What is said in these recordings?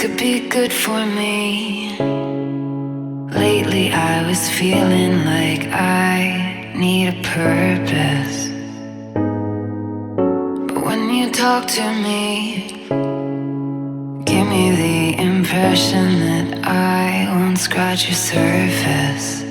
could be good for me. Lately I was feeling like I need a purpose. But when you talk to me, give me the impression that I won't scratch your surface.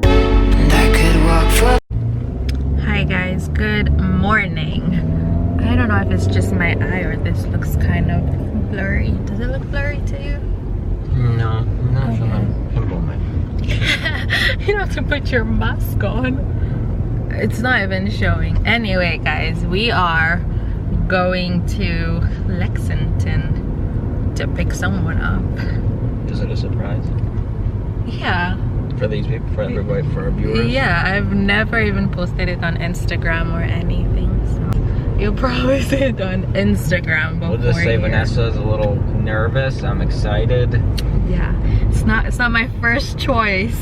And I could walk for... Hi guys, good morning. I don't know if it's just my eye or this looks kind of blurry. Does it look blurry to you? No, not from a pimple, man. You don't have to put your mask on. It's not even showing. Anyway guys, we are going to Lexington to pick someone up. Is it a surprise? Yeah. For these people, for everybody, for our viewers? Yeah, I've never even posted it on Instagram or anything. So you'll probably see it on Instagram before. We'll just say Vanessa's a little nervous. I'm excited. Yeah, it's not my first choice.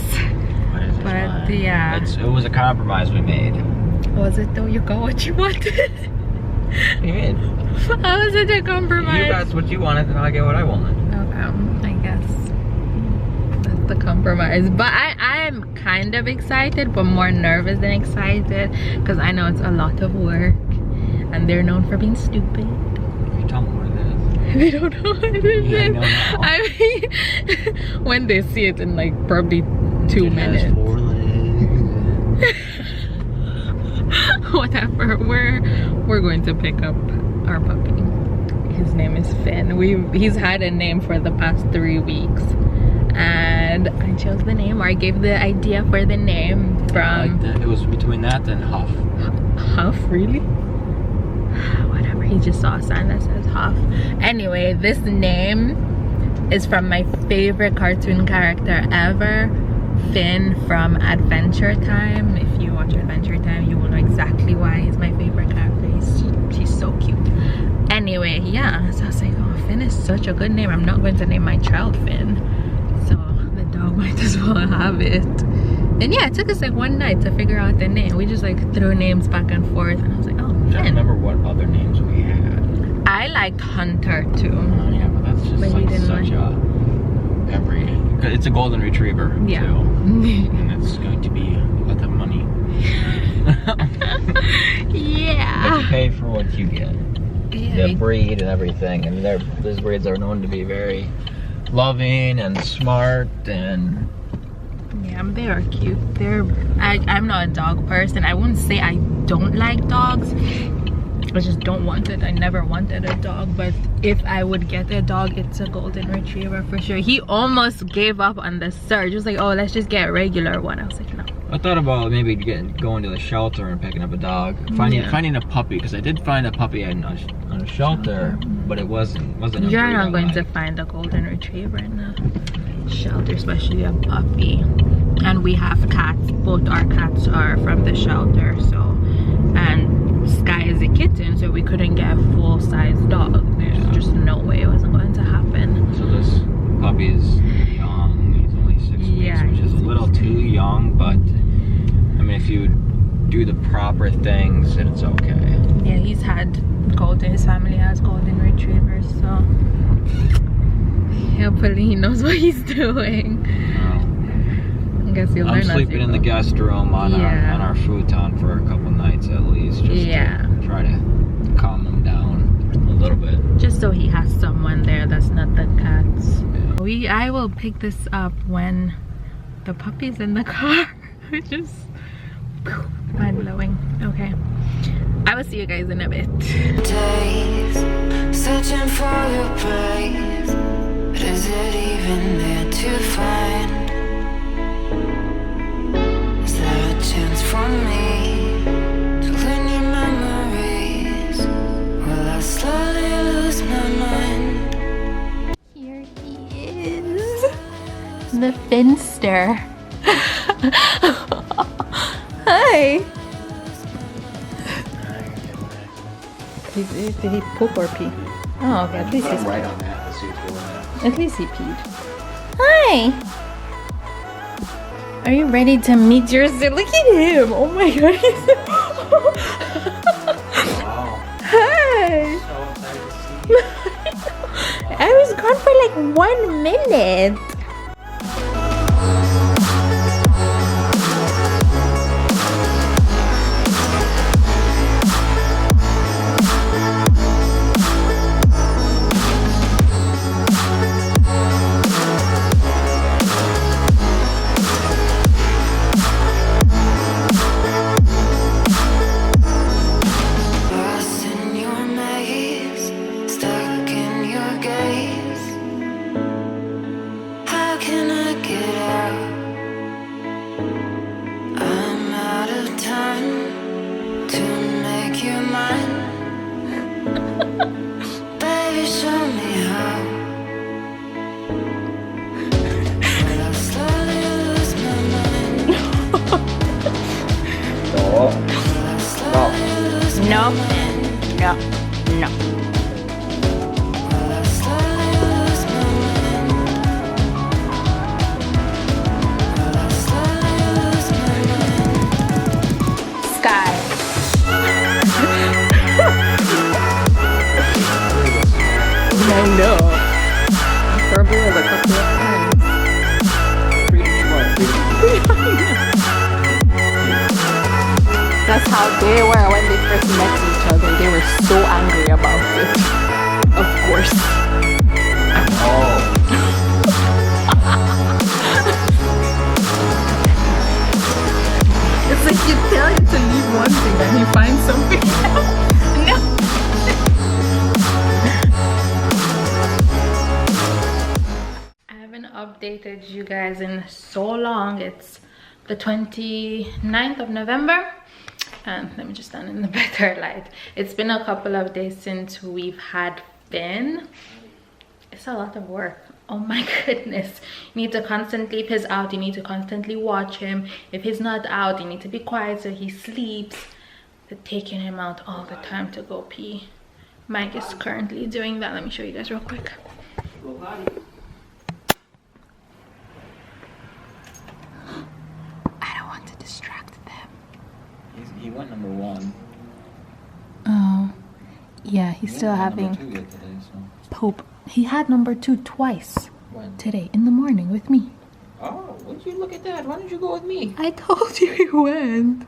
But yeah. It was a compromise we made. Was it though? You got what you wanted? What do you mean? How was it a compromise? You got what you wanted and I get what I wanted. Okay, I guess that's the compromise. But I'm kind of excited, but more nervous than excited, because I know it's a lot of work and they're known for being stupid. You tell them what it is. They don't know what it is. Yeah, I know. I mean, when they see it in like probably 2 minutes. Has 4 legs. Whatever. We're going to pick up our puppy. His name is Finn. He's had a name for the past 3 weeks, and I chose the name, or I gave the idea for the name from. I like that. It was between that and Huff. Huff, really? Whatever. He just saw a sign that says Huff. Anyway, this name is from my favorite cartoon character ever, Finn from Adventure Time. If you watch Adventure Time, you will know exactly why he's my favorite character. He's so cute. Anyway, yeah, so I was like, oh, Finn is such a good name. I'm not going to name my child Finn, so the dog might as well have it. And yeah, it took us like one night to figure out the name. We just like threw names back and forth, and I was like, oh, Finn. I don't remember what other names we had. I liked Hunter too. Oh yeah, but that's just But like didn't such a it's a golden retriever Yeah. too, and it's going to be a lot of money. Yeah. But you pay for what you get. Yeah, The breed and everything. I mean, these breeds are known to be very loving and smart and. yeah, they are cute. I'm not a dog person. I wouldn't say I don't like dogs. I just don't want it. I never wanted a dog, but if I would get a dog, it's a golden retriever for sure. He almost gave up on the search. He was like, oh, let's just get a regular one. I was like, no. I thought about maybe going to the shelter and picking up a dog, finding a puppy, because I did find a puppy on a shelter, but it wasn't. You're not going to find a golden retriever in a shelter, especially a puppy. And we have cats. Both our cats are from the shelter, so, and Sky is a kitten, so we couldn't get a full-size dog. There's just no way it wasn't going to happen. So this puppy is young. He's only 6 weeks, which is a little too young, but I mean, if you do the proper things, then it's okay. Yeah, his family has golden retrievers, so hopefully he knows what he's doing. I guess he'll learn. I'm sleeping in the guest room on our futon for a couple nights at least, just to try to calm him down a little bit. Just so he has someone there that's not the cats. Yeah. I will pick this up when the puppy's in the car. Just mind-blowing. Okay, I will see you guys in a bit. Days searching for your praise, but is it even there to find? Is there a chance for me to learn your memories? Will I slowly lose my mind? Here he is, the Finster. Hi. Did he poop or pee? Oh, okay. At least he's right on that to see if you want At least he peed. Hi. Are you ready to meet your sibling? Look at him. Oh my god. Hi. So excited to see you. like 1 minute. Lost in your maze, stuck in your gaze. How can I get out? I'm out of time to make you mine. Baby, show me how. Will I slowly lose my mind? Will I slowly lose my No, mind? no, no. Will I slowly lose my mind? Will I slowly lose my mind? Sky. I know. Purple was a couple of times. That's how they were when they first met each other. They were so angry about it. Of course. Oh. It's like you tell him to leave one thing and he finds something else. No. I haven't updated you guys in so long. It's the 29th of November. And let me just stand in the better light. It's been a couple of days since we've had Finn. It's a lot of work. Oh my goodness. You need to constantly, if he's out, you need to constantly watch him. If he's not out, you need to be quiet so he sleeps. They're taking him out all the time to go pee. Mike is currently doing that. Let me show you guys real quick. I don't want to distract them. He went number 1. Oh, yeah, he's still having Number 2 yet today, so. poop. He had number 2 twice When? today in the morning with me. Oh, would you look at that? Why don't you go with me? I told you he went.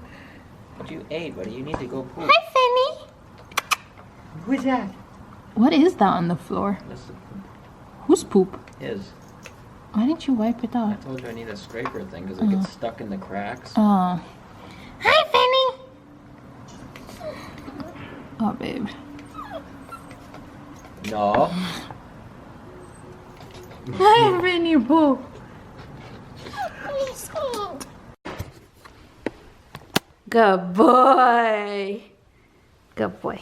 But you ate, buddy. You need to go poop. Hi, Finny. Who is that? What is that on the floor? That's the poop. Whose poop? His. Why didn't you wipe it I off? told you I need a scraper thing because it gets stuck in the cracks. Oh. Hi, Finny. Oh, babe. No. Hi, Finny Boo. Good boy. Good boy.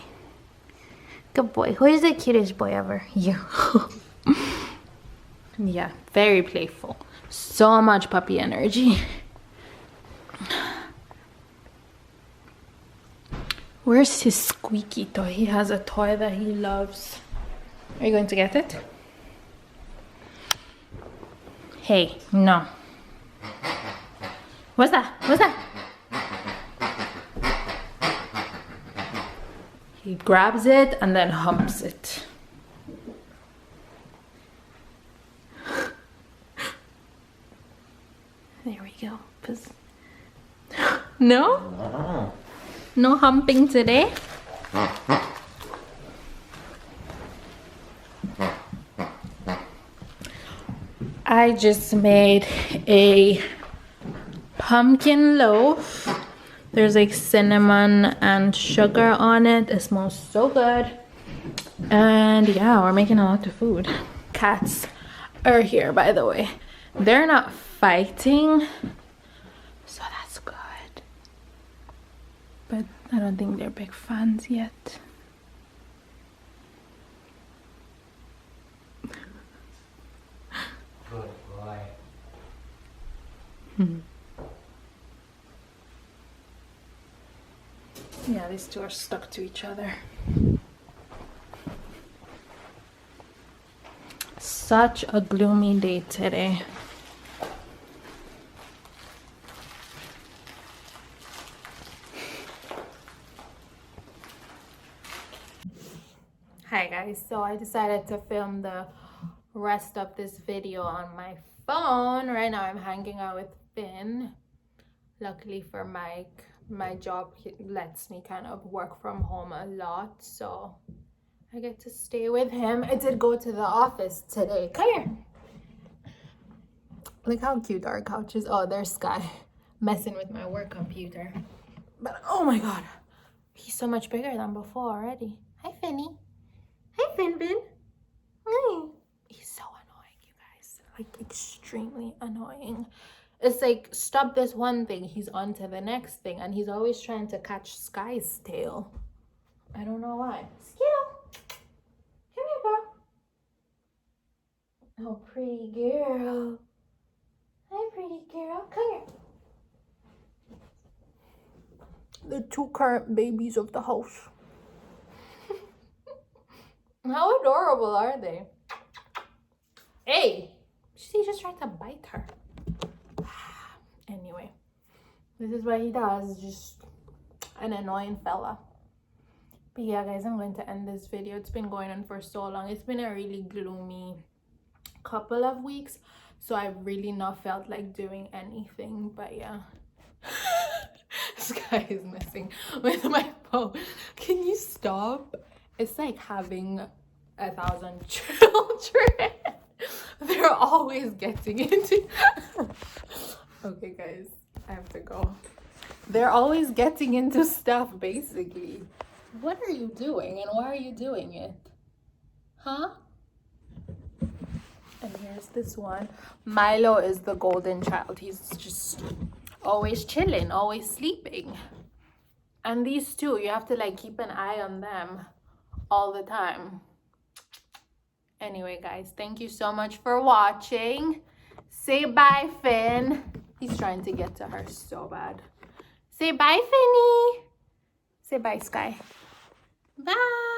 Good boy. Who is the cutest boy ever? You. Yeah, very playful. So much puppy energy. Where's his squeaky toy? He has a toy that he loves. Are you going to get it? Hey, no. What's that? What's that? He grabs it and then humps it. There we go. No? Oh. No humping today? I just made a pumpkin loaf. There's like cinnamon and sugar on it. It smells so good. And yeah, we're making a lot of food. Cats are here, by the way. They're not fighting, so that's good. But I don't think they're big fans yet. Good boy. Yeah, these two are stuck to each other. Such a gloomy day today. Hi guys, so I decided to film the rest of this video on my phone. Right now I'm hanging out with Finn. Luckily for Mike, my job lets me kind of work from home a lot, so I get to stay with him. I did go to the office today. Come here. Look how cute our couch is. Oh, there's Sky messing with my work computer. But oh my god, he's so much bigger than before already. Hi, Finny. Hi, Fin. Hi. He's so annoying, you guys. Like, extremely annoying. It's like, stop this one thing, he's on to the next thing, and he's always trying to catch Sky's tail. I don't know why. Skittle, come here, girl. Oh, pretty girl. Hi, pretty girl. Come here. The two current babies of the house. How adorable are they? Hey, she just tried to bite her. Anyway, this is what he does, just an annoying fella. But yeah, guys, I'm going to end this video. It's been going on for so long. It's been a really gloomy couple of weeks, so I've really not felt like doing anything. But yeah, this guy is messing with my phone. Can you stop? It's like having 1,000 children. They're always getting into okay, guys, I have to go. They're always getting into stuff, basically. What are you doing, and why are you doing it? Huh? And here's this one. Milo is the golden child. He's just always chilling, always sleeping. And these two, you have to like keep an eye on them all the time. Anyway, guys, thank you so much for watching. Say bye, Finn. He's trying to get to her so bad. Say bye, Finny. Say bye, Sky. Bye.